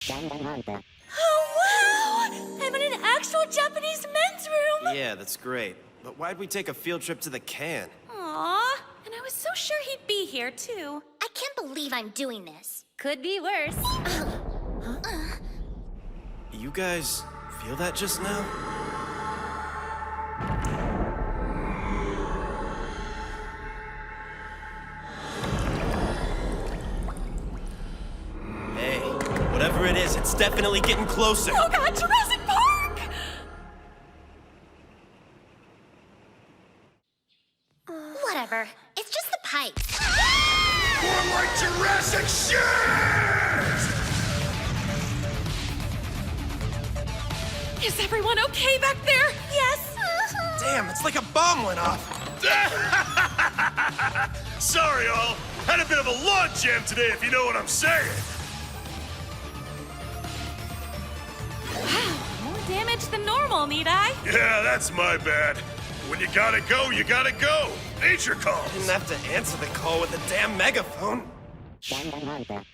Danganronpa. Oh, wow! I'm in an actual Japanese men's room! Yeah, that's great. But why'd we take a field trip to the can? Aw, and I was so sure he'd be here, too. I can't believe I'm doing this. Could be worse. You guys feel that just now? Hey, whatever it is, it's definitely getting closer. Oh god, Jurassic Park! Whatever. It's just the pipes. More like Jurassic shit! Is everyone okay back there? Yes? Damn, it's like a bomb went off. Sorry, all. Had a bit of a log jam today, if you know what I'm saying. Wow, more damage than normal, need I? Yeah, that's my bad. When you gotta go, you gotta go. Nature calls. Didn't have to answer the call with a damn megaphone. Danganronpa.